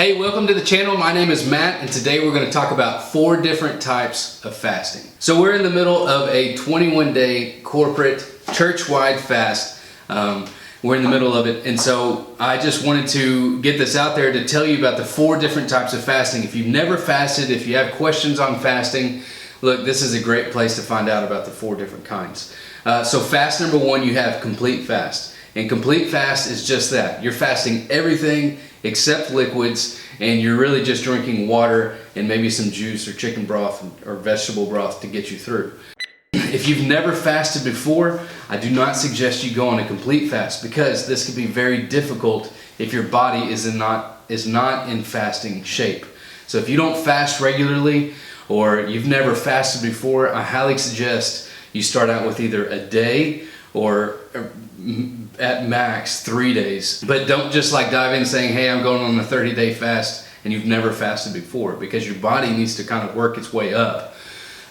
Hey, welcome to the channel. My name is Matt, and today we're going to talk about 4 different types of fasting. So we're in the middle of a 21-day corporate church-wide fast. We're in the middle of it, and so I just wanted to get this out there to tell you about the 4 different types of fasting. If you've never fasted, if you have questions on fasting, look, this is a great place to find out about the 4 different kinds. So fast number 1, you have complete fast. And complete fast is just that. You're fasting everything except liquids, and you're really just drinking water and maybe some juice or chicken broth or vegetable broth to get you through. If you've never fasted before, I do not suggest you go on a complete fast, because this can be very difficult if your body is not in fasting shape. So if you don't fast regularly, or you've never fasted before, I highly suggest you start out with either a day or at max 3 days. But don't just like dive in saying, hey, I'm going on a 30-day fast, and you've never fasted before, because your body needs to kind of work its way up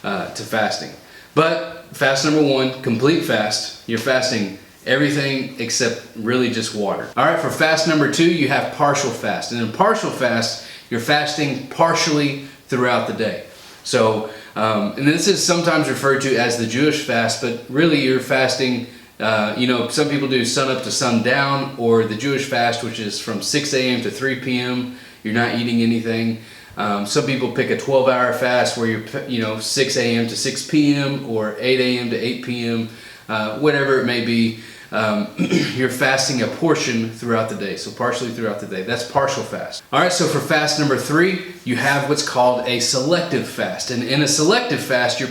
to fasting. But fast number 1, complete fast. You're fasting everything except really just water. All right, for fast number 2, you have partial fast. And in partial fast, you're fasting partially throughout the day. So, and this is sometimes referred to as the Jewish fast, but really you're fasting, some people do sun up to sundown, or the Jewish fast, which is from 6 a.m. to 3 p.m. You're not eating anything. Some people pick a 12-hour fast where you're, 6 a.m. to 6 p.m. or 8 a.m. to 8 p.m., whatever it may be. You're fasting a portion throughout the day, so partially throughout the day. That's partial fast. All right, so for fast number 3, you have what's called a selective fast. And in a selective fast, you're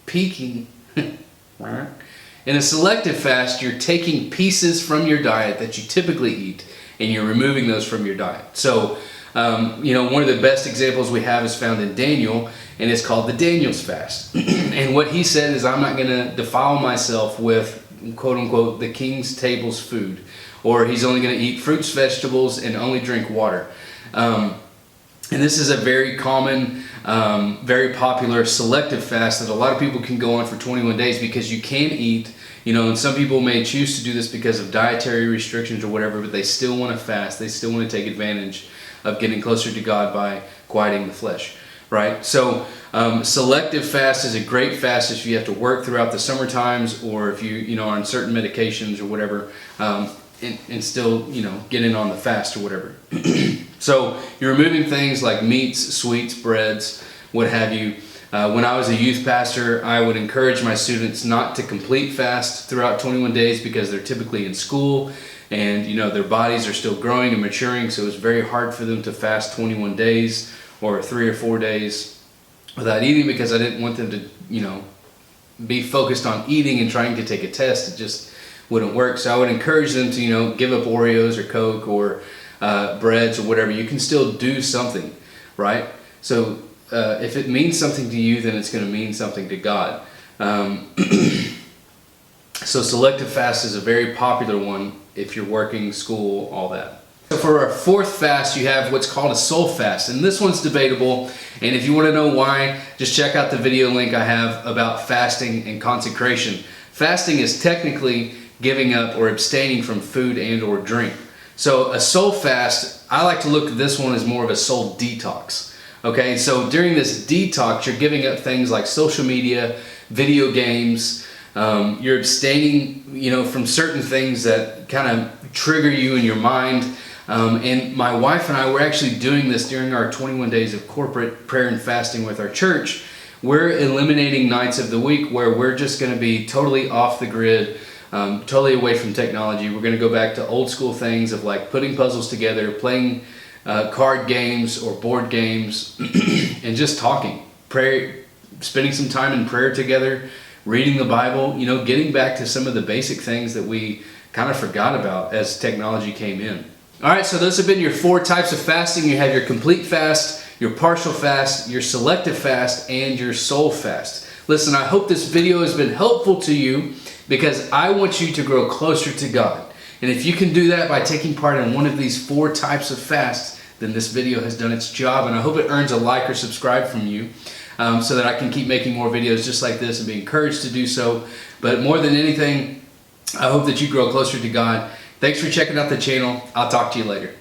peaking. In a selective fast, you're taking pieces from your diet that you typically eat, and you're removing those from your diet. So, one of the best examples we have is found in Daniel, and it's called the Daniel's fast. And what he said is, I'm not going to defile myself with, quote unquote, the king's table's food, or he's only going to eat fruits, vegetables, and only drink water. And this is a very common, very popular selective fast that a lot of people can go on for 21 days, because you can eat, and some people may choose to do this because of dietary restrictions or whatever, but they still want to fast. They still want to take advantage of getting closer to God by quieting the flesh, right? So selective fast is a great fast if you have to work throughout the summer times, or if you are on certain medications or whatever, and still get in on the fast or whatever. So you're removing things like meats, sweets, breads, what have you. When I was a youth pastor, I would encourage my students not to complete fast throughout 21 days, because they're typically in school, and their bodies are still growing and maturing, so it's very hard for them to fast 21 days or 3 or 4 days without eating, because I didn't want them to be focused on eating and trying to take a test. It just wouldn't work. So I would encourage them to give up Oreos or Coke or breads or whatever. You can still do something, right? So if it means something to you, then it's going to mean something to God. So selective fast is a very popular one if you're working, school, all that. So for our 4th fast, you have what's called a soul fast, and this one's debatable, and if you want to know why, just check out the video link I have about fasting and consecration. Fasting is technically giving up or abstaining from food and or drink. So a soul fast, I like to look at this one as more of a soul detox. Okay, so during this detox, you're giving up things like social media, video games. You're abstaining, from certain things that kind of trigger you in your mind. And my wife and I were actually doing this during our 21 days of corporate prayer and fasting with our church. We're eliminating nights of the week where we're just going to be totally off the grid, totally away from technology. We're going to go back to old school things of like putting puzzles together, playing card games or board games, and just talking, prayer, spending some time in prayer together, reading the Bible, getting back to some of the basic things that we kind of forgot about as technology came in. All right, so those have been your 4 types of fasting. You have your complete fast, your partial fast, your selective fast, and your soul fast. Listen, I hope this video has been helpful to you, because I want you to grow closer to God. And if you can do that by taking part in one of these 4 types of fasts, then this video has done its job, and I hope it earns a like or subscribe from you, so that I can keep making more videos just like this and be encouraged to do so. But more than anything, I hope that you grow closer to God. Thanks for checking out the channel. I'll talk to you later.